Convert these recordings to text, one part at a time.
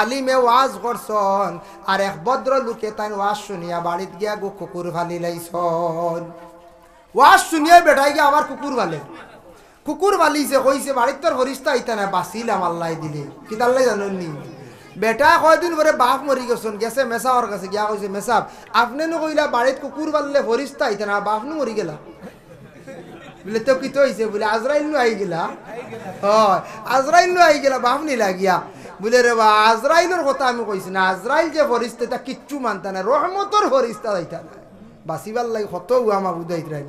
আলিমে ওয়াজ করছন আর এক ভদ্র লোকে তাই ওয়াজ শুনিয়া বাড়িত গিয়া গো কুকুর ফালি লাইছন। ওয়াজ শুনিয়া বেটাই গিয়া আবার কুকুর ফালে, কুকুর ফালিছে কইছে বাড়ির তোর ফরিস্তা আইতা না বাঁচিলাম আল্লাহ দিলে কি তাল্লাই জানেন নি। বেটা কয়দিন পরে বাপ মরি গেছেন, গেছে মেসাওয়ার কাছে গিয়া কইছে মেসাব আপনি নো কইলা বাড়িত কুকুর ফাললে ফরিস্তা আইতা না বাপ নো মরি গেলা। বলে তো কি তো হইছে বলে আজরাইল নো আই গেলা। হয় আজরাইল নো আই গেলা বাপ নি লাগিয়া বলে রে বা আজরাইলের কথা আমি কইছি না, আজরাইল যে ফরিস্তা তা কিচ্ছু মানতা না, রহমতর ফরিস্তা আইতা না বাঁচিবার লাগে কত আমা বুঝাইত রাই।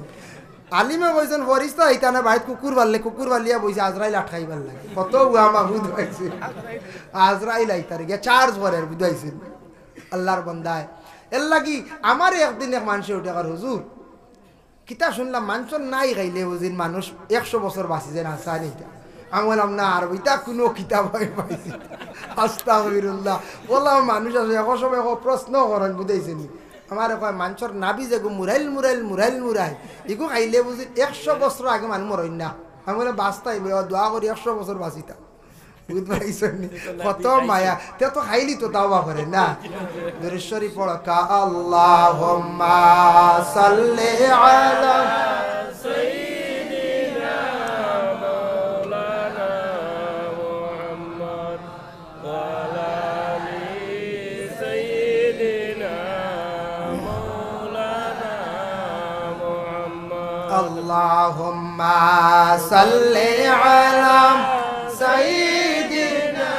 আলিমে কইছেন ফরিস্তা আইতা না বাড়িত কুকুর ফাললে, কুকুর ফালিয়া বইছে আজরাইল আটকাইবার লাগে কত আমা বুঝাইছে। আজরাইল আইতার গিয়া চার্জ করে বুঝাইছেন আল্লাহর বন্দায়। এর লাগি আমার একদিন এক মানুষে উঠে আর হুজুর কিতা শুনলাম মানুষের নাই খাইলে বুঝিন মানুষ 100 বছর বাঁচি যায় না চাই। আমি বললাম না আর ওইটা কোনো কিতাব পাইছি আস্তাগফিরুল্লাহ। বললাম মানুষ আছে এখন সময় প্রশ্ন করেন বুঝাইছেন আমার কয় মানুষের নাবি যে মুরাইল মুরাইল মুরাইল মুরাই এগু খাইলে বুঝি 100 বছর আগে মানুষ মরেন না। আমি বলে বাঁচতাই দোয়া করি 100 বছর বাঁচিতা বুঝতে কত মায়া তে তো খাইলি তো দাওয়া করে না। দুরুশ্বরী পড়া কা আল্লাহুম্মা সাল্লি আলা সাইয়্যিদিনা মাওলানা মুহাম্মদ ওয়া আলা আলি সাইয়্যিদিনা মাওলানা মুহাম্মদ। আল্লাহুম্মা সাল্লি আলা সাইয়্যিদিনা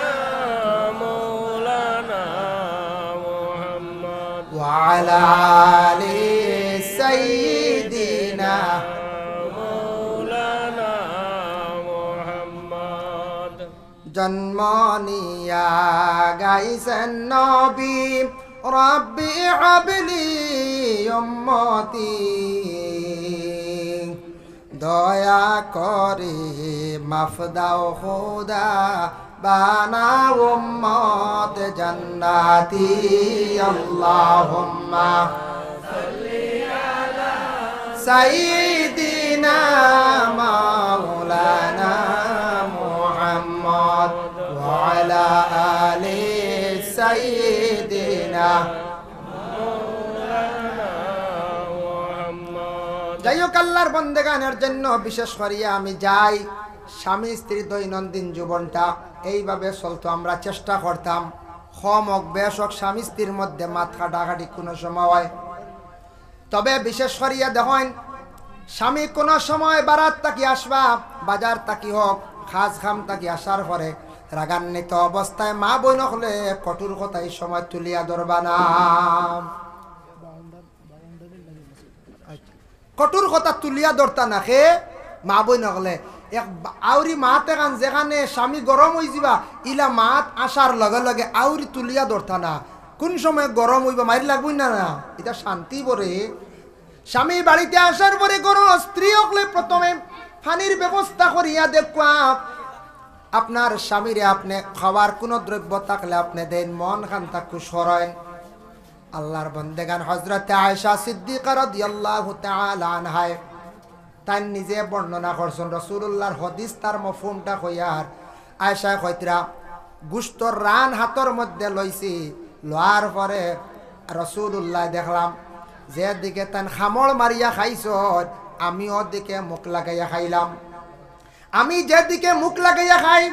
মাওলানা মুহাম্মদ ওয়া আলা আলি সাইয়্যিদিনা মাওলানা মুহাম্মদ। জন্ম নিয়া গাইছেন নবী রব্বি হাবলি উম্মতি, দয়া করে মাফ দাও খোদা বানাও উম্মত জান্নাতি। আল্লাহুম্মা সাল্লি আলা সাইয়্যিদিনা মাওলানা মুহাম্মদ ওয়া আলা আলি সাইয়্যিদিনা। যাই হোক আল্লাহর বন্দেগানের জন্য বিশেষ করিয়া আমি যাই স্বামী স্ত্রী দৈনন্দিন জীবনটা এইভাবে চলতো, আমরা চেষ্টা করতাম কম হোক বেশ হোক স্বামী স্ত্রীর মধ্যে মাথা ডাকাটি কোনো সময় হয়। তবে বিশেষ করিয়া দেখেন স্বামী কোনো সময় বারাত তাকি আসবা বাজার তাকি হোক খাস খাম তাকি আসার পরে রাগান্বিত অবস্থায় মা বোন হলে কঠোর কথা এই সময় তুলিয়া ধরবা না, কঠোর কথা তুলিয়া ধরতা না খে মা বই নকলে এক আউরি মাত এখান যেখানে স্বামী গরম হয়ে যাবা ইলা মাত আসার লগে লগে আউরি তুলিয়া ধরতা না। কোন সময় গরম হইবা মারি লাগবই না না এটা শান্তি পরে। স্বামী বাড়িতে আসার পরে করো স্ত্রী হকলে প্রথমে পানির ব্যবস্থা করিয়া দেখবা আপনার স্বামীরে আপনি খাওয়ার কোনো দ্রব্য থাকলে আপনি দেন মন খান তাকু সরায়। আল্লাহর বন্দেগান হযরত আয়েশা সিদ্দিকা রাদিয়াল্লাহু তাআলা আনহা তাই নিজে বর্ণনা করছেন রাসূলুল্লাহর হাদিস তার মফহুমটা কইয়ার আয়েশা কইতরা গুস্তর রান হাতর মধ্যে লইছি লোয়ার পরে রাসূলুল্লাহ দেখলাম যে দিকে তান খামড় মারিয়া খাইছ আমি ওদিকে মুখ লাগাইয়া খাইলাম। আমি যেদিকে মুখ লাগাইয়া খাই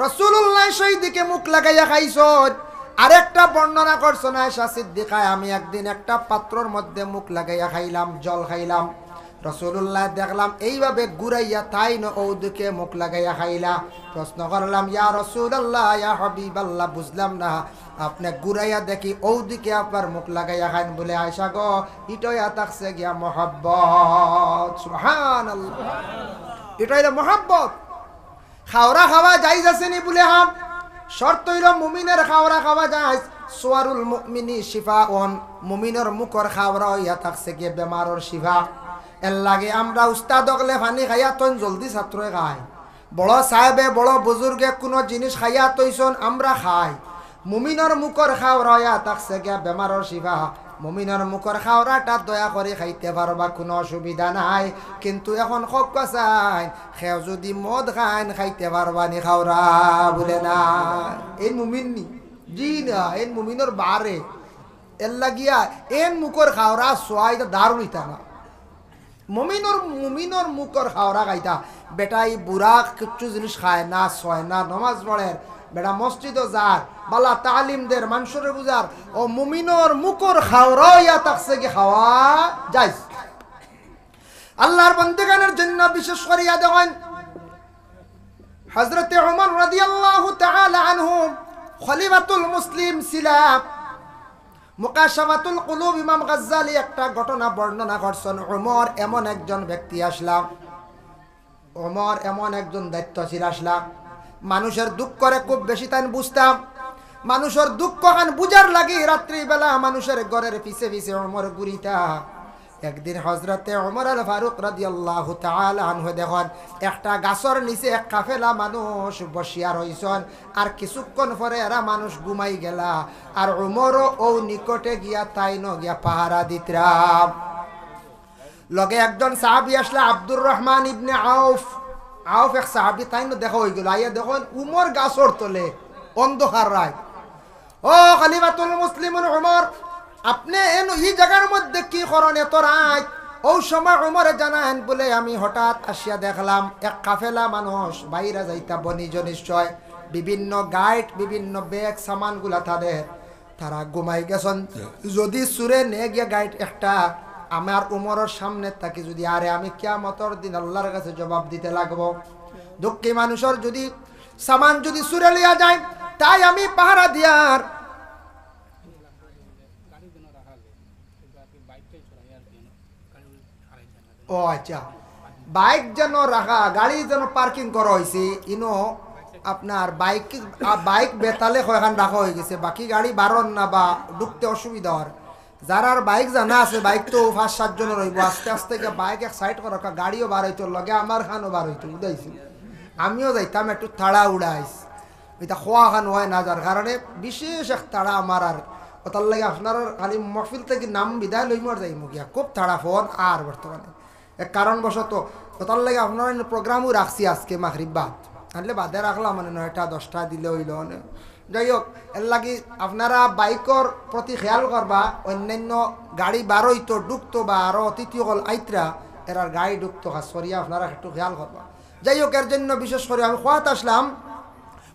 রাসূলুল্লাহ সেই দিকে মুখ লাগাইয়া খাইছ। আরেকটা বর্ণনা করছো না আয়েশা সিদ্দিকা আমি একদিন একটা পাত্রর মধ্যে মুখ লাগাইয়া খাইলাম জল খাইলাম রাসূলুল্লাহ দেখলাম এইভাবে ঘুরাইয়া তাই না ওদিকে মুখ লাগাইয়া খাইলা। প্রশ্ন করলাম ইয়া রাসূলুল্লাহ ইয়া হাবিবাল্লাহ বুঝলাম না আপনি ঘুরাইয়া দেখি ওদিকে আপনার মুখ লাগাইয়া খাইন বলে আয়েশা গো এটাই থাকছে গিয়া মহব্বত। সুবহানাল্লাহ এটাই মহব্বত। খাওয়া খাওয়া জায়েজ আছে নি বলে হাম শর্ত হইল মুমিনের খাওয়া খাওয়া যায় সোয়ারুল মুমিনি শিফাউন মুমিনের মুখর খাওয়া হইয়া থাকছে গিয়ে বেমারর শিফা। এর লাগে আমরা উস্তাদ হকলে পানি খাইয়া তৈন জলদি ছাত্রে খাই বড় সাহেবে বড় বুজুর্গে কোনো জিনিস খাইয়া তৈছন আমরা খাই। মুমিনের মুখর খাওয়া হইয়া থাকছে গিয়া বেমারর শিফা। মুমিনের মুখর খাওয়াটা দয়া করে খাইতে পারবা কোনো অসুবিধা নাই, কিন্তু এখন খক চাই খেও যদি মদ খাইন খাইতে পারবা নি খাওয়া বলে না এই মুমিন নি জি না, এন মুমিনর বারে এর লাগিয়া এন মুখর খাওয়া সোয়াইটা দারুণ হইতা না। মুমিনর মুখর খাওয়া খাইতা বেটাই বুড়া কিচ্ছু জিনিস খায় না, ছয় না, নমাজ পড়ে, বেটা মসজিদও যার, বালা তালিম দের, মানুষের বুঝার, ও মুমিনর মুখর খাওয়া ইয়া তাকছে কি খাওয়া যায়। আল্লাহর বান্দাগানের জন্য বিশেষ করিয়া দেন হযরত ওমর রাদিয়াল্লাহু তাআলা আনহু খলিফাতুল মুসলিম ছিলেন। মুকাশাফাতুল কুলুব ইমাম গাজ্জালি একটা ঘটনা বর্ণনা করছেন। ওমর এমন একজন ব্যক্তি আসলাম, ওমর এমন একজন দায়িত্বশীল আসলাম, মানুষের দুঃখ করে খুব বেশি তাই বুঝতাম। মানুষের দুঃখ খান বুঝার লাগি রাত্রিবেলা মানুষের ঘরের পিছে পিছে ওমর ঘুরিতা। একদিন হযরতে ওমর আল ফারুক রাদিয়াল্লাহু তাআলা আনহু দেখুন একটা গাছের নিচে এক কাফেলা মানুষ বসিয়া রইছেন, আর কিছুক্ষণ পরে এরা মানুষ ঘুমাই গেলা, আর ওমরও ও নিকটে গিয়া তাইনো গিয়া পাহারা দিতরাম। লগে একজন সাহাবী আসলা আব্দুর রহমান ইবনে আউফ, আউফ এক সাহাবী, তাইনো দেখা হয়ে গেল। আইয়া দেখুন উমর গাছর তলে অন্ধকার রাত। ও খলিফাতুল মুসলিমিন ওমর, আপনি এই জায়গার মধ্যে কি করেন এত রাত? ও সময় ওমরে জানান বলে আমি হঠাৎ আসিয়া দেখলাম এক কাফেলা মানুষ বাইরে যাইতা বনিজ নিশ্চয়, বিভিন্ন গাইড বিভিন্ন ব্যাগ সামানগুলা তাদের, তারা ঘুমাই গেছেন। যদি সুরে নে গিয়া গাইড একটা আমার উমরের সামনে থাকি, যদি আরে আমি কিয়ামতের দিন আল্লাহর কাছে জবাব দিতে লাগবো। দুঃখী মানুষের যদি সামান যদি সুরে লিয়া যায়, তাই আমি পাহারা দিয়ার ও আচ্ছা বাইক যেন রাখা, গাড়ি যেন পার্কিং করা হয়েছে, ইনো আপনার বাইক বেতালে কয়খান রাখা হয়ে গেছে, বাকি গাড়ি বারণ না বা ঢুকতে অসুবিধা হয়। যার বাইক জানা আছে, বাইক তো 5-7 জন রইব, আস্তে আস্তে বাইক এক সাইড করা, গাড়িও বার হইতো, লগে আমার খানও বার হইতো, উদাইছিল। আমিও যাইতাম একটু তাড়া উড়াইস, এটা খোয়া খান হয় না, যার কারণে বিশেষ এক তাড়া আমার। আর ওটার লাগে আপনার খালি মহফিল থেকে নাম বিদায় লইমর যাই মুখিয়া খুব তাড়া ফোন। আর বর্তমানে এক কারণবশত ওটার লাগে আপনার প্রোগ্রামও রাখছি আজকে মাগরিব বাদ, আনলে বাদে রাখলাম মানে 9টা-10টা দিলে হইল। যাই হোক, এর লাগি আপনারা বাইকর প্রতি খেয়াল করবা, অন্যান্য গাড়ি বারোইতো ঢুকতো বা আরও অতিথিসকল আইতরা এরার গাড়ি ঢুকতো সরিয়া আপনারা একটু খেয়াল করবা। যাই হোক, এর জন্য বিশেষ করে আমি খোয়াত আসলাম,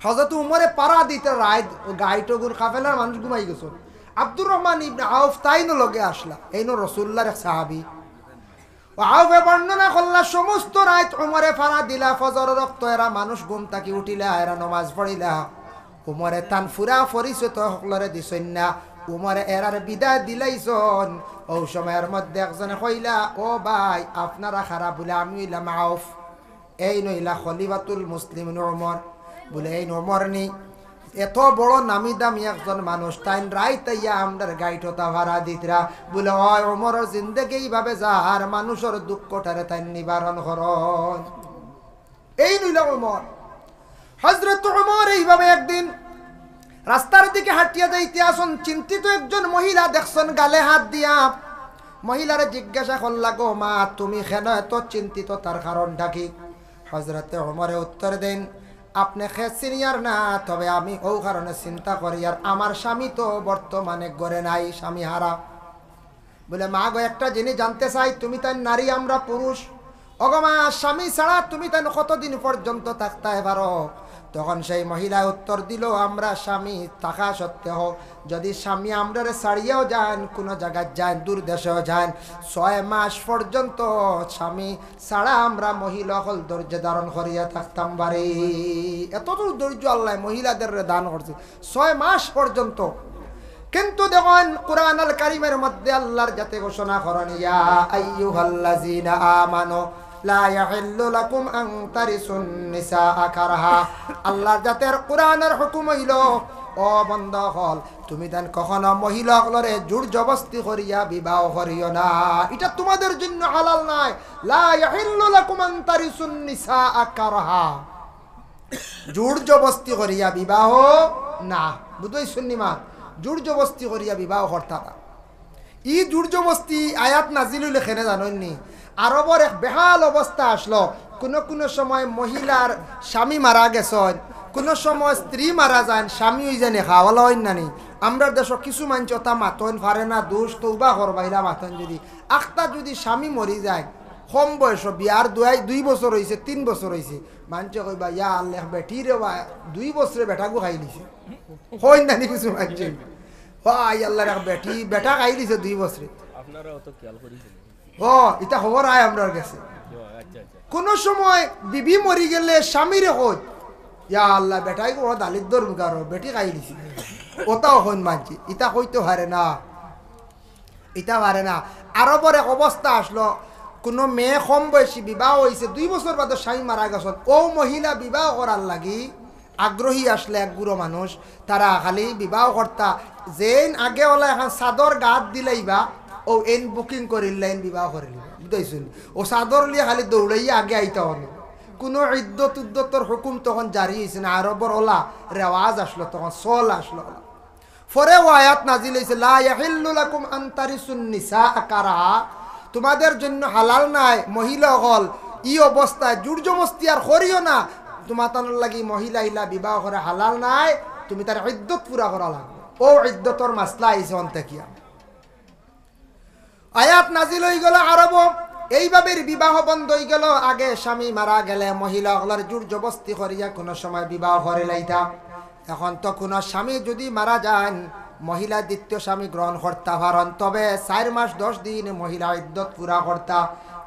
হযরত উমরে পাড়া দিতে রায় গাড়িটগুর কাফেলার মানুষ ঘুমাই গেছ। আব্দুর রহমান ইবনে আউফ তাইনো লগে আসলা, এইনো রাসূলুল্লাহর এক সাহাবী। আউফে বর্ণনা করলা সমস্ত রাত উমরে ফাড়া দিলা, ফজর রক্ত এরা মানুষ ঘুম থাকি উঠিলা, এরা নমাজ পড়িলা। উমরে তান ফুরা পরিচিত সকলরে দিছেন না, উমরে এরার বিদায় দিলাইছন। ও সময়ের মধ্যে একজনে কইলা, ও ভাই আপনারা খারাপ বলে, আমি হইলাম আউফ, এই নইলা খলিফাতুল মুসলিমিন ওমর। বলে এই ওমর নি, এত বড় নামি দামি একজন মানুষ, তাই রাইতাইয়া আমরার গাইটা ভাড়া দিতরা। বলে হয় ওমরের জিন্দেগি এইভাবে যার মানুষের দুঃখটারে তাই নিবারণ করন। এই নইলা ওমর। হযরত ওমর এইভাবে একদিন রাস্তার দিকে হাঁটিয়া যাইতে আসুন, চিন্তিত একজন মহিলা দেখছেন গালে হাত দিয়া। মহিলারে জিজ্ঞাসা করলা, গো মা তুমি কেন এত চিন্তিত, তার কারণটা কি? হযরতে ওমরে উত্তর দেন, আপনি খেয়ে সিনিয়র না, তবে আমি ও কারণে চিন্তা করি, আর আমার স্বামী তো বর্তমানে গড়ে নাই, স্বামী হারা। বলে মা গো একটা জিনিস জানতে চাই, তুমি তাই নারী আমরা পুরুষ, অগমা স্বামী ছাড়া তুমি তাই কতদিন পর্যন্ত থাকতে পারো? তখন সেই মহিলা উত্তর দিল, আমরা স্বামী থাকা সত্ত্বেও যদি স্বামী আমরা ছাড়িয়েও যান, কোনো জায়গায় যান, দূর দেশেও যান, 6 মাস পর্যন্ত স্বামী ছাড়া আমরা মহিলা হল ধৈর্য ধারণ করিয়া থাকতাম পারি। এতটুকু ধৈর্য আল্লাহ মহিলাদের দান করছে, 6 মাস পর্যন্ত। কিন্তু দেখুন কুরআন আল কারীমের মধ্যে আল্লাহর যাতে ঘোষণা করেন, ইয়া আইয়ুহাল্লাযীনা আমানু লা ইয়াহিল্লু লাকুম আন তারিসুন নিসা কারহা। আল্লাহর জাতের কুরআনের হুকুম হইল, ও বান্দা হল তুমি দেন কখনো মহিলা হলরে জোর জবরদস্তি করিয়া বিবাহ করিও না, এটা তোমাদের জন্য হালাল নাই। লা ইয়াহিল্লু লাকুম আন তারিসুন নিসা কারহা, জোর জবরদস্তি করিয়া বিবাহ না। বুঝই শুননিমা, জোর জবরদস্তি করিয়া বিবাহ করতা না। ই জোর জবরদস্তি আয়াত নাজিল হইলে কেন জানেননি? আরবর এক বেহাল অবস্থা আসলো, কোনো কোনো সময় মহিলার স্বামী মারা গেছেন, কোনো সময় স্ত্রী মারা যায় স্বামী ওই জানে খাওয়ালা হয় না নি আমরা দেশ কিছু মানুষ ওটা মাতন পারে না দোষ তৌবা করবাইরা মাতন যদি আখতা যদি স্বামী মরি যায় কম বয়স বিয়ার 2 বছর হয়েছে 3 বছর হয়েছে মানুষ কইবা ইয়া আল্লাহ বেটি রে 2 বছরে বেটাকে খাই দিছে হয় না নি কিছু মানুষ ভাই আল্লাহ রাখ বেটি বেটা খাই দিছে 2 বছরে আপনারা অত খেয়াল করেছেন ও এটা খবর আয় আমরার কাছে কোন সময় বিবি মরি গেলে স্বামীরে কই ইয়া আল্লাহ বেটাই কো দালিত দরুন কারো বেটি খাই দিছি ওটাও হন মানছি ইটা কইতে পারে না ইটা পারে না আরবের এক অবস্থা আসলো কোনো মেয়ে কম বয়সী বিবাহ হয়েছে 2 বছর বাদে স্বামী মারা গেছেন ও মহিলা বিবাহ করার লাগি আগ্রহী আসলে এক গুরু মানুষ তারা খালি বিবাহ কর্তা যেন আগে ওলা এখন চাদর গাত দিলাইবা ও এন বুকিং করিলেন বিবাহ করিল বুঝতেছেন ও চাদর লিয়ে খালি দৌড়াইয়া আগে আইতে হবে কোনো ইদ্যত উদ্যতর হুকুম তখন জারি হয়েছে না আরবর ওলা রেওয়াজ আসলো তখন চল আসলো ওলা পরে ও আয়াত নাজিল হয়েছে লা ইয়াহিল্লু লাকুম আন তারিসুন নিসা কারাহা তোমাদের জন্য হালাল নাই মহিলা হল ই অবস্থায় জোরজবস্তি আর করিও না তোমার লাগি মহিলা ইলা বিবাহ করে হালাল নাই তুমি তার ইদ্যত পুরা করা লাগবে ও ইদ্যতর মাসলা আইছে অন্তেকিয়া আয়াত নাজিল হয়ে গেল আরব এইভাবে বিবাহ বন্ধ হয়ে গেল আগে স্বামী মারা গেলে মহিলা হলার জোরজবস্তি করিয়া কোনো সময় বিবাহ করে লাইতা এখন তো কোনো স্বামী যদি মারা যান মহিলা দ্বিতীয় স্বামী গ্রহণ করতে পারেন তবে 4 মাস 10 দিন মহিলা ইদ্যত পুরা করতা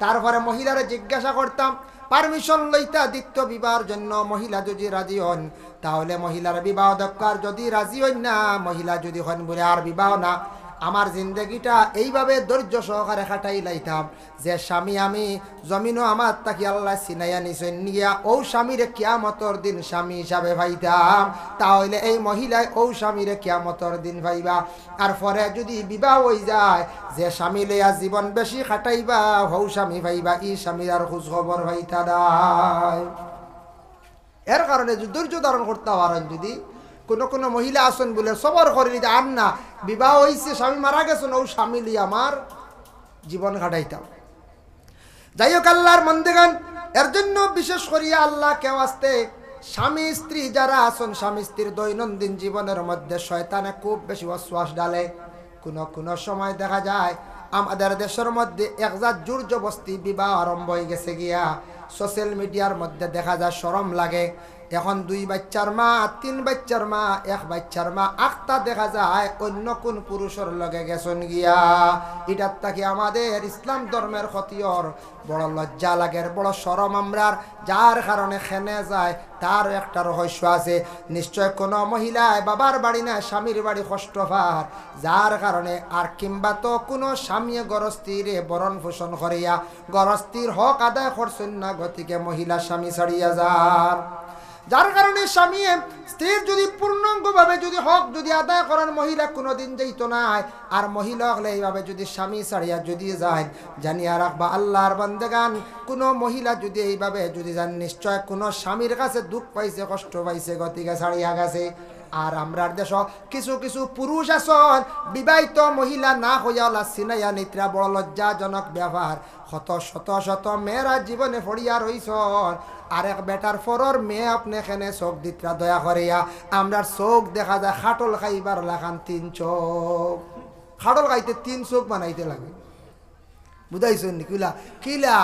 তারপরে মহিলারে জিজ্ঞাসা করতাম পারমিশন লইতা দ্বিতীয় বিবাহের জন্য মহিলা যদি রাজি হন তাহলে মহিলার বিবাহ দরকার যদি রাজি হন না মহিলা যদি হন বলে আর বিবাহ না আমার জিন্দগিটা এইভাবে ধৈর্য সহকারে খাটাই লাইতাম যে স্বামী আমি জমিনও আমার তাকে আল্লাহ সিনাইয়া নিছেন নিয়া ও স্বামীরে কিয়ামতর দিন স্বামী হিসাবে ভাইতাম তাহলে এই মহিলায় ও স্বামীরে কিয়ামতর দিন ভাইবা আর পরে যদি বিবাহ হয়ে যায় যে স্বামী লইয়া জীবন বেশি খাটাইবা হৌ স্বামী ভাইবা ই স্বামীর আর খোঁজ খবর ভাইতা নাই এর কারণে ধৈর্য ধারণ করতে পারেন যদি কোনো মহিলা আসেন বলে সবর করে নিতে আর না বিবাহ হয়েছে স্বামী মারা গেছেন ও স্বামী লিয়ে আমার জীবন কাটাইতাম যাই হোক আল্লাহর মন্দেগান এর জন্য বিশেষ করিয়া আল্লাহ কেউ আসতে স্বামী স্ত্রী যারা আসেন স্বামী স্ত্রীর দৈনন্দিন জীবনের মধ্যে শয়তানে খুব বেশি অশ্বাস ডালে কোনো সময় দেখা যায় আমাদের দেশের মধ্যে একজাত জোর জবস্তি বিবাহ আরম্ভ হয়ে গেছে গিয়া সোশ্যাল মিডিয়ার মধ্যে দেখা যায় শরম লাগে এখন 2 বাচ্চার মা 3 বাচ্চার মা 1 বাচ্চার মা আখতা দেখা যায় অন্য কোন পুরুষের লগে গেছেন গিয়া এটার তাকে আমাদের ইসলাম ধর্মের ক্ষতির বড় লজ্জা লাগে বড় শরম আমরার যার কারণে খেনে যায় তার একটা রহস্য আছে নিশ্চয় কোনো মহিলায় বাবার বাড়ি না স্বামীর বাড়ি কষ্ট পার যার কারণে আর কিংবা তো কোনো স্বামী গরস্তিরে বরণ পোষণ করিয়া গরস্তির হক আদায় করছেন না গতিকে মহিলা স্বামী ছাড়িয়া যার যার কারণে স্বামী স্ত্রীর যদি পূর্ণাঙ্গভাবে যদি হক যদি আদায় করার মহিলা কোনোদিন যাইত না আর মহিলা হলে এইভাবে যদি স্বামী ছাড়িয়া যদি যায় জানিয়া রাখবা আল্লাহর বান্দেগান কোনো মহিলা যদি এইভাবে যদি যান নিশ্চয় কোনো স্বামীর কাছে দুঃখ পাইছে কষ্ট পাইছে গতিকে ছাড়িয়া গেছে আর আমরার দেশ কিছু কিছু পুরুষ আসন বিবাহিত মহিলা না হইয়া সিনাইয়া নিত্রা বড় লজ্জাজনক ব্যাপার শত মেয়েরা জীবনে ফড়িয়া রইছন আরেক বেটার ফরর মেয়ে আপনি এখানে চোখ দিত্রা দয়া করিয়া আমরার চোখ দেখা যায় খাটল খাইবার লাগান 3 চোখ খাটল খাইতে 3 চোখ বানাইতে লাগে বুঝাইছেন কিলা কিলা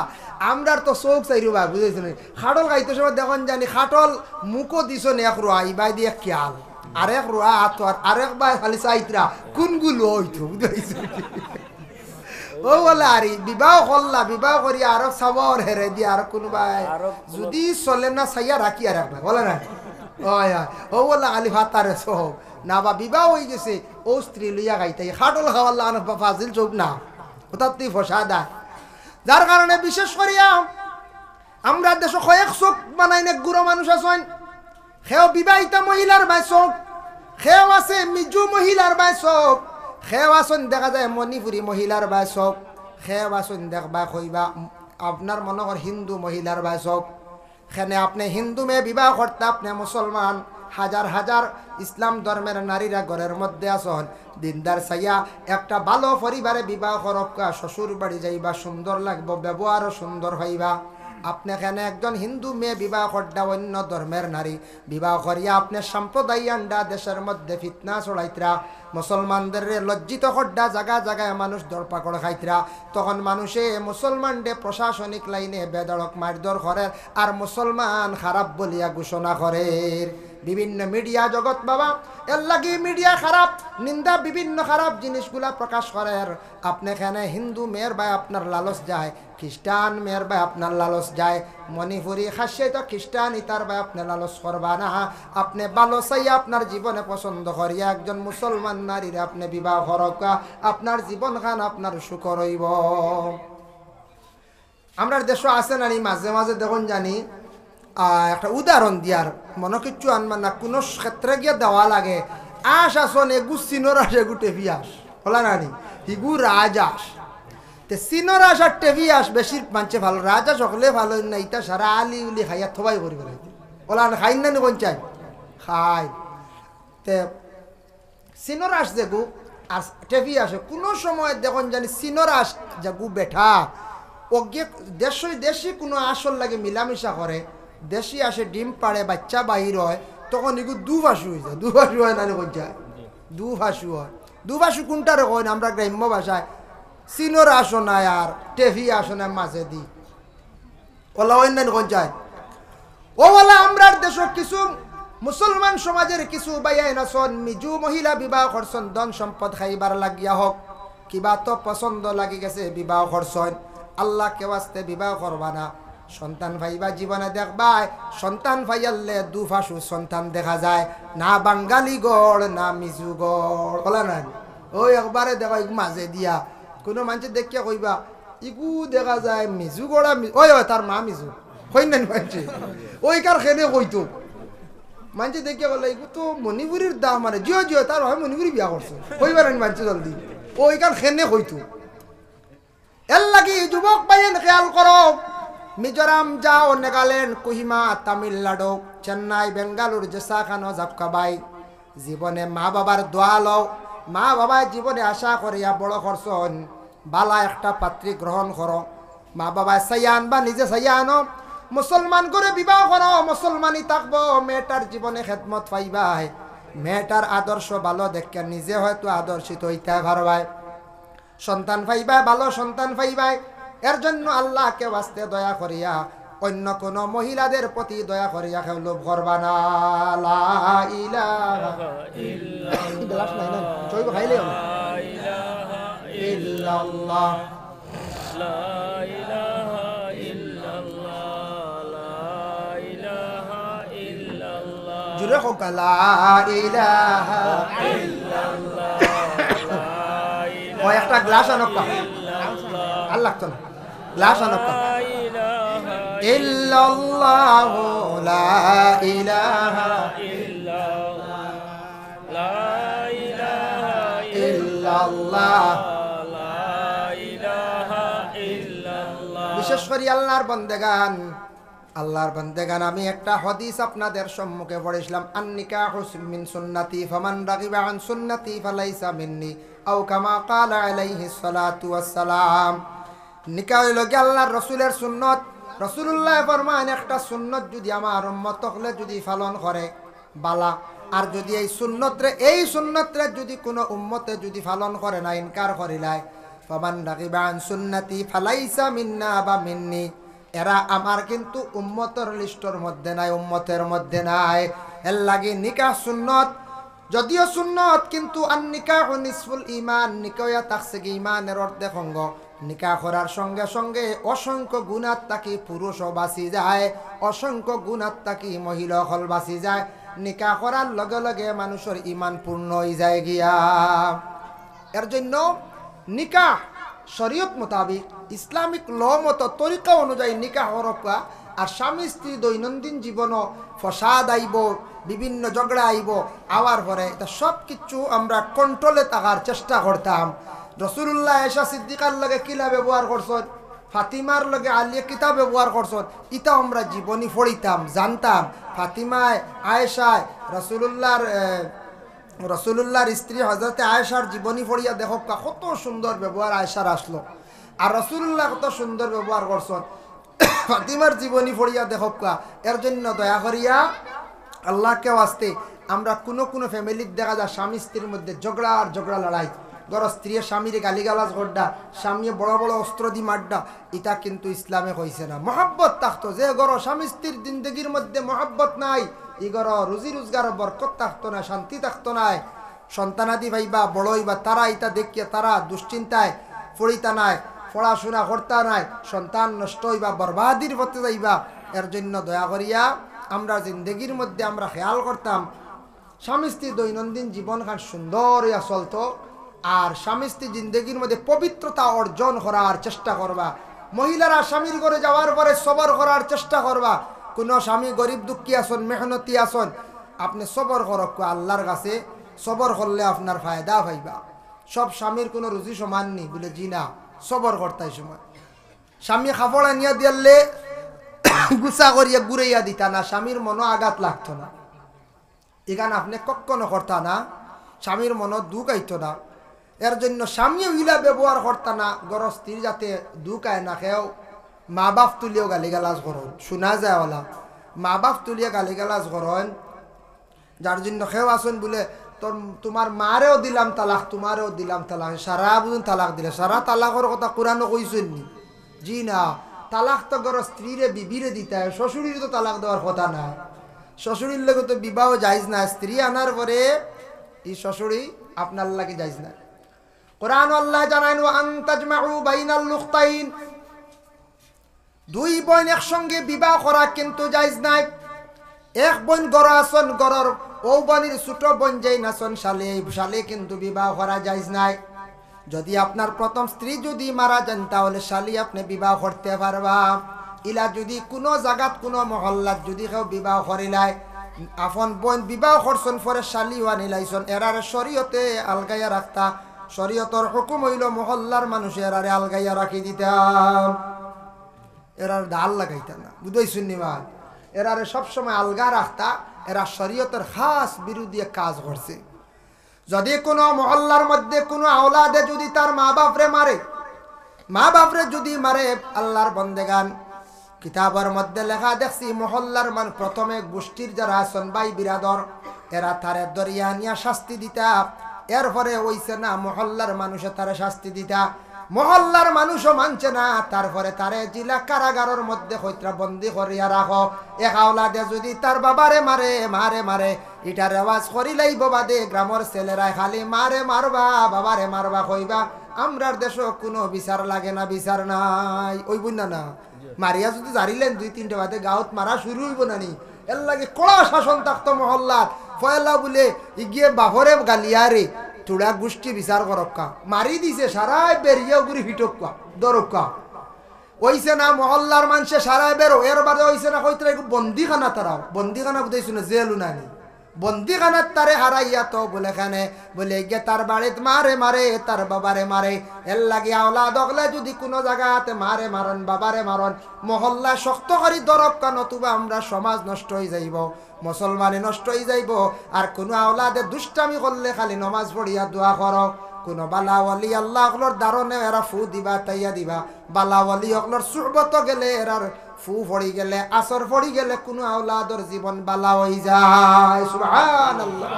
আমরার তো চোখ চাইরু ভাই বুঝাইছেন খাটল খাইতে সময় দেখুন জানি খাটল মুখও দিছন এক রুয়া ইবাই দিয়ে খেয়াল আরেক রুয়া আতর আরেক বাই খালি চাইত্রা কোনগুলো হইতো বুঝাইছেন ও বলে আরে বিবাহ করলা বিবাহ করি আরো সাবর হেরে দিয়ে আর কোনবাই যদি চলে না চাইয়া রাখি আর রাখবে বলে না ও বলে আলি ভাতারে সব না বা বিবাহ হয়ে গেছে ও স্ত্রী লইয়া গাইতে খাটল খাওয়ার লাগান ফাজিল চোখ না ওটার তুই ফসা দেয় যার কারণে বিশেষ করিয়া আমরা দেশ কয়েক চোখ বানাই না গুড়ো মানুষ আছেন সেও বিবাহিতা মহিলার বাই চোখ সেও আছে মিজু মহিলার বাই চোখ খেয়ে আসন দেখা যায় মণিপুরী মহিলার বাসক খেয়ে আসন দেখবা কইবা আপনার মনে কর হিন্দু মহিলার বাসক সেখানে আপনি হিন্দু মেয়ে বিবাহ করতে আপনি মুসলমান হাজার হাজার ইসলাম ধর্মের নারীরা ঘরের মধ্যে আসন দিনদার চাইয়া একটা ভালো পরিবারে বিবাহ করক্কা শ্বশুর বাড়ি যাইবা সুন্দর লাগবো ব্যবহারও সুন্দর হইবা আপনি এখানে একজন হিন্দু মেয়ে বিবাহ করডা অন্য ধর্মের নারী বিবাহ করিয়া আপনি সম্প্রদায় আন্ডা দেশের মধ্যে ফিতনা ছড়াইতরা মুসলমানদের লজ্জিত করডা জায়গা জায়গায় মানুষ দরপাকড় খাইতরা তখন মানুষে মুসলমানদের প্রশাসনিক লাইনে বেদড়ক মারধর করে আর মুসলমান খারাপ বলিয়া ঘোষণা করে বিভিন্ন মিডিয়া জগৎ বাবা এর লাগি মিডিয়া খারাপ নিন্দা বিভিন্ন খারাপ জিনিসগুলা প্রকাশ করে আপনি এখানে হিন্দু মেয়ের ভাই আপনার লালস যায় খ্রিস্টান মেয়ের ভাই আপনার লালস যায় মণিপুরি খাসে তো খ্রিস্টান ইতার ভাই আপনি লালস করবা না আপনি ভালো চাইয়া আপনার জীবনে পছন্দ করিয়া একজন মুসলমান নারীর আপনি বিবাহ করকা আপনার জীবন খান আপনার সুখ রইব আমরা দেশ আছে নারী মাঝে মাঝে দেখুন জানি একটা উদাহরণ দিয়ার মনে কিচ্ছু আনবার না কোনো ক্ষেত্রে গিয়ে দেওয়া লাগে আস আসন এগু চিনর আস এগু টেভি আস বলা নানি হিগু রাজাস তে চিনর আস আর টেভি আস বেশি মানছে ভালো রাজা সকলে ভালো না ইটা সারা আলি উলি খাইয়া থবাই করি বেড়াইতে ওলা খাই না নি পঞ্চায়েত খাই তে চিনর আস যেগু আর টেভি আসে কোনো সময় দেখুন জানি চিনর আস যেগু বেঠা ও গিয়ে দেশি কোনো আসল লাগে মিলামিশা করে দেশি আসে ডিম পাড়ে বাচ্চা বাহির হয় তখন এগুলো দুভাষু হয়ে যায় দুভাষু হয় না পঞ্চায়েত দুভাষু হয় দুভাষু কোনটারে হয় না আমরা গ্রাম্য ভাষায় চিনর আসনায় আর টেভি আসনায় মাঝে দিই ওলা হয় না পঞ্চায়েত ও ওলা আমরা দেশ কিছু মুসলমান সমাজের কিছু বাইয়াই নাচন মিজু মহিলা বিবাহ করছেন ধন সম্পদ খাইবার লাগিয়া হোক কিবা তো পছন্দ লাগি গেছে বিবাহ করছেন আল্লাহ কেউ আসতে বিবাহ করবা না সন্তান ভাইবা জীবনে দেখবাই সন্তান ভাইয়ালে দুভাষু সন্তান দেখা যায় না বাঙালি গড় না মিজু গড় বলা নাই ওই একবারে দেখা মাঝে দিয়া কোনো মানুষ দেখিয়া কইবা ইগু দেখা যায় মিজু গড়া ওই ওই তার মা মিজু হই না মানছে ওই কার খেলে কইতো মানুষ দেখিয়া বলে ইগু তো মণিপুরের দাম মানে জিও জিও তার হয় মণিপুরি বিয়া করছে কইবার মানছে জলদি ওই কার খেনে কইতো এর লাগি যুবক ভাইয়েন খেয়াল করো মিজোরাম যাও নাগাল্যান্ড কোহিমা তামিলনাড়ু চেন্নাই বেঙ্গালুরু জেসাখানো জাপকাবাই জীবনে মা বাবার দোয়া লও মা বাবা জীবনে আশা করিয়া বড় করছন বালা একটা পাত্রী গ্রহণ করো মা বাবা সাইয়ান বা নিজে সাইয়ানো মুসলমান করে বিবাহ করো মুসলমানই থাকবো মেয়েটার জীবনে খেদমত পাইবাই মেয়েটার আদর্শ ভালো দেখে নিজে হয়তো আদর্শিত হইতে পারবাই সন্তান পাইবাই ভালো সন্তান পাইবাই এর জন্য আল্লাহকে বাস্তে দয়া করিয়া অন্য কোন মহিলাদের প্রতি দয়া করিয়া কেউ লোভ করবা না লা ইলাহা ইল্লাল্লাহ লা ইলাহা ইল্লাল্লাহ লা ইলাহা ইল্লাল্লাহ জুরে হোক লা ইলাহা ইল্লাল্লাহ ও একটা গ্লাস আনকা আল্লাহ তো গ্লাস আনকা ইল্লাল্লাহ লা ইলাহা ইল্লাল্লাহ লা ইলাহা ইল্লাল্লাহ লা ইলাহা ইল্লাল্লাহ বিশেষ করে আল্লাহর বান্দেগান আমি একটা হাদিস আপনাদের সম্মুখে পড়েছিলাম আন-নিকাহু মিন সুন্নতি ফামান রাগিবা আন সুন্নতি ফালাইসা মিন্নি আও কামা ক্বালা আলাইহিস সালাতু ওয়াস সালাম নিকাহ হলো আল্লাহর রাসূলের সুন্নত রাসূলুল্লাহ ফরমান একটা সুন্নত যদি আমার উম্মত হলে যদি পালন করে বালা আর যদি এই সুন্নতরে যদি কোনো উম্মতে যদি পালন করে না ইনকার করিলায় ফামান রাগিবা আন সুন্নতি ফালাইসা মিন্না বা মিন্নি এরা আমার কিন্তু উম্মতের লিস্টের মধ্যে নাই উম্মতের মধ্যে নাই এর লাগি নিকাহ সুন্নত যদিও সুন্নত কিন্তু আন নিকাহু নিসফুল ঈমান নিকাহ থাকছে কি ঈমানের অর্ধেক অঙ্গ নিকাহ করার সঙ্গে সঙ্গে অসংখ্য গুনাহ তাকি পুরুষও বাঁচি যায় অসংখ্য গুনাহ তাকি মহিলা হল বাঁচি যায় নিকাহ করার লগে লগে মানুষের ঈমান পূর্ণ হয়ে যায় গিয়া এর জন্য নিকাহ শরীয়ত মোতাবিক ইসলামিক ল মতো তরিকা অনুযায়ী নিকাহ হরকা আর স্বামী স্ত্রী দৈনন্দিন জীবনও ফসাদ আইব বিভিন্ন ঝগড়া আইব আওয়ার পরে এটা সব কিছু আমরা কন্ট্রোলে থাকার চেষ্টা করতাম রাসূলুল্লাহ আয়েশা সিদ্দিকার লগে কিলা ব্যবহার করছেন ফাতিমার লগে আলিয়া কিতা ব্যবহার করছেন ইটা আমরা জীবনী পড়িতাম জানতাম ফাতিমায় আয়েশায় রসুলুল্লাহর স্ত্রী হজরতে আয়েশার জীবনী পড়িয়া দেখো কত সুন্দর ব্যবহার আয়েশার আসলো আর রসুল্লাহ কত সুন্দর ব্যবহার করছেন ফাতিমার জীবনী পড়িয়া দেখবা। এর জন্য দয়া করিয়া আল্লাহকে ওয়াস্তে আমরা কোনো ফ্যামিলির দেখা যায় স্বামী স্ত্রীর মধ্যে ঝগড়া লড়াই, ধরো স্ত্রী স্বামীর গালিগালাজ করডা, স্বামী বড় বড় অস্ত্র দি মারডা, এটা কিন্তু ইসলামে হয়েছে না। মহাব্বত থাকতো, যে গড় স্বামী স্ত্রীর জিন্দগির মধ্যে মহাব্বত নাই, ই গড় রুজি রোজগার বরকত থাকতো না, শান্তি থাকতো না, সন্তানাদি ভাইবা বড় হইবা, তারা এটা দেখিয়া তারা দুশ্চিন্তায় পড়িতা নাই, পড়াশোনা করতা নাই, সন্তান নষ্ট হইবা, বরবাদির পথে যাইবা। এর জন্য দয়া করিয়া আমরা জিন্দগির মধ্যে আমরা খেয়াল করতাম স্বামী স্ত্রী দৈনন্দিন জীবন খান সুন্দর হইয়া চলতো। আর স্বামী স্ত্রী জিন্দগির মধ্যে পবিত্রতা অর্জন করার চেষ্টা করবা। মহিলারা স্বামীর ঘরে যাওয়ার পরে সবর করার চেষ্টা করবা। কোনো স্বামী গরিব দুঃখী আসন, মেহনতি আসন, আপনি সবর করক, আল্লাহর কাছে সবর করলে আপনার ফায়দা পাইবা। সব স্বামীর কোনো রুজি সমান নেই বলে, জি না, সবর করতাই সময়। স্বামী খাপড় আনিয়া দিয়ালে গুছা করিয়া ঘুরাইয়া দিতা না, স্বামীর মনো আঘাত লাগতো না। এখানে আপনি কখনো করতা না, স্বামীর মনো দুঃখ আইতো না। এর জন্য স্বামী ইলা ব্যবহার করতা না, গর স্ত্রীর যাতে দুঃখ আয় না। খেয়েও মা বাপ তুলিও গালিগালাজ করন, শোনা যায় ওলা মা বাপ তুলিয়া গালিগালাজ করন, যার জন্য খেয়েও আসুন বলে তোমার মারেও দিলাম তালাক, তোমারেও দিলাম তালাক, সারা বুঝুন তালাক দিলে। সারা তালাকর কথা কোরআনও কইছেন নি? জি না, তালাক তো গর স্ত্রীরে বিবিরে দিতে হয়, শ্বশুরির তো তালাক দেওয়ার কথা না। শ্বশুরির লোক তো বিবাহ যাইজ না, স্ত্রী আনার পরে এই শ্বশুরি আপনার লাগে যাইজ না। কোরআন আল্লাহ জানাইন আন তাজমাউ বাইনাল লুখতাইন, দুই বোন একসঙ্গে বিবাহ করা কিন্তু যাইজ নাই। এক বোন গড় আসন, গড়র ও বোনের ছোট বোন যেই নাচন শালে কিন্তু বিবাহ করা যাইজ নাই। যদি আপনার প্রথম স্ত্রী যদি মারা যান তাহলে শালি আপনি বিবাহ করতে পারবা। ইলা যদি কোনো জায়গাত কোনো মহল্লাত যদি কেউ বিবাহ করিলাই, আপন বোন বিবাহ করছেন পরে শালি আনিলাইছন, এরার শরীয়তে আলগাইয়া রাখতা। শরীয়তর হুকুম হইল মহল্লার মানুষ এরারে আলগাইয়া রাখি দিতাম, এরার ডাল লাগাইতা না, বুঝাইছেন নিবাদ। এরারে সবসময় আলগা রাখতা, এরা শরীয়তের খাস বিরোধী কাজ করছে। যদি কোনো মহল্লার মধ্যে কোনো আওলাদে যদি তার মা বাপরে মারে, মা বাপরে যদি মারে, আল্লাহর বন্দেগান কিতাবের মধ্যে লেখা দেখছি মহল্লার প্রথমে গোষ্ঠীর যারা আছেন ভাই বিরাদর, এরা তারে দরিয়া নিয়া শাস্তি দিতা। এরপরে হইছে না মহল্লার মানুষে তারে শাস্তি দিতা, মহল্লার মানুষও মানছে না, তারপরে তারে জিলা কারাগারের মধ্যে হইত্রা বন্দি করিয়া রাখো। এক আওলাদে যদি তার বাবারে মারে এটার আওয়াজ করিলাই বাদে গ্রামের ছেলেরা খালি মারবা বাবারে মারবা কইবা। আমরার দেশও কোনো বিচার লাগে না, বিচার নাই, ওই বুঝনা না। মারিয়া যদি জারিলেন 2-3টে বাদে গাঁত মারা শুরু হইব না নি, এর লাগে কড়া শাসন থাকতো মহল্লাত। ফয়লা বলে ইগিয়ে বাপরে গালিয়ারে তোরা গোষ্ঠী বিচার করক্কা, মারি দিছে সারাই বেরিয়ে উপরে হিটক্কা দরক্কা। ওইছে না মহল্লার মানুষে সারাই বেরো, এর বাদে হইছে না কইতরা বন্দিখানা, তারাও বন্দিখানা বুঝাইছো না, জেলু নানি বন্দিখানার তারে হারাইয়া তো বলে খানে বলে গিয়ে তার বাড়িত মারে তার বাবারে মারে। এর লাগে আওলাদ অগলে যদি কোনো জায়গাতে মারন বাবারে মারন, মহল্লা শক্ত করি দরক্কা, নতুবা আমরা সমাজ নষ্ট হয়ে যাইব, মুসলমানে নষ্ট হয়ে যাইব। আর কোনো আওলাদে দুষ্টামি করলে খালি নমাজ পড়িয়া দোয়া করো। কোনো বালাওয়ালি আল্লাহ অকলর দারণে এরা ফু দিবা তাইয়া দিবা, বালাওয়ালি অকলর সুরবত গেলে এরার ফু পড়ি গেলে আসর পড়ি গেলে কোনো আওলাদর জীবন বালা হয়ে যায়। সুবহানাল্লাহ।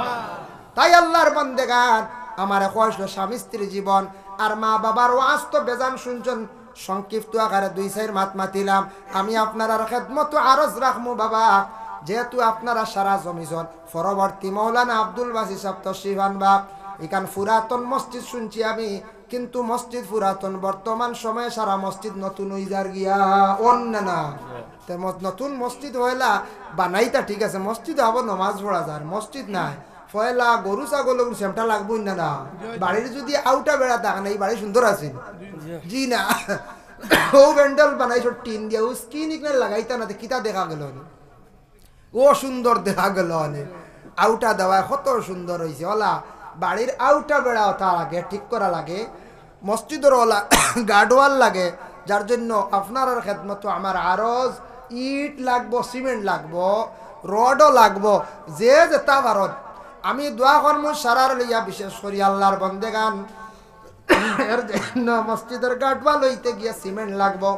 তাই আল্লাহর বান্দেগান আমার কষ্ট স্বামী স্ত্রীর জীবন আর মা বাবার ওয়াজ তো বেজান শুনছেন, সংক্ষিপ্ত আকারে 2-4 মাত মাতিলাম। আমি আপনার খেদমত আরজ রাখমু বাবা, যেহেতু আপনারা সারা জমিজন পরবর্তী মৌলানা আব্দুল বাসি সাহেব তশরিফ আনবা। এখান পুরাতন মসজিদ শুনছি আমি, কিন্তু মসজিদ পুরাতন, বর্তমান সময়ে সারা মসজিদ নতুন হইজার গিয়া অন্য না। নতুন মসজিদ হইলা বানাইতা ঠিক আছে, মসজিদ হব নমাজ পড়া যার, মসজিদ নাই ফয়লা গরু ছাগল সেমটা লাগবো না না। বাড়ির যদি আউটা বেড়া থাক না, এই বাড়ি সুন্দর আছে জি না, ও ব্যান্ডেল বানাইছ টিন দিয়া, ও স্কিন ইকনে লাগাইতা না, কিতা দেখা গেল ও সুন্দর দেখা গেল, আউটা দেওয়া কত সুন্দর হয়েছে। ওলা বাড়ির আউটা বেড়া তার আগে ঠিক করা লাগে, মসজিদের ওলা গার্ডওয়াল লাগে, যার জন্য আপনার খেদমত আমার আরজ ইট লাগবো, সিমেন্ট লাগবো, রডও লাগবো, যে যেতা ভারত। আমি দোয়া কর্ম সারার লইয়া বিশেষ করি আল্লাহর বন্দেগান, এর জন্য মসজিদের গার্ডওয়াল হইতে গিয়ে সিমেন্ট লাগবো।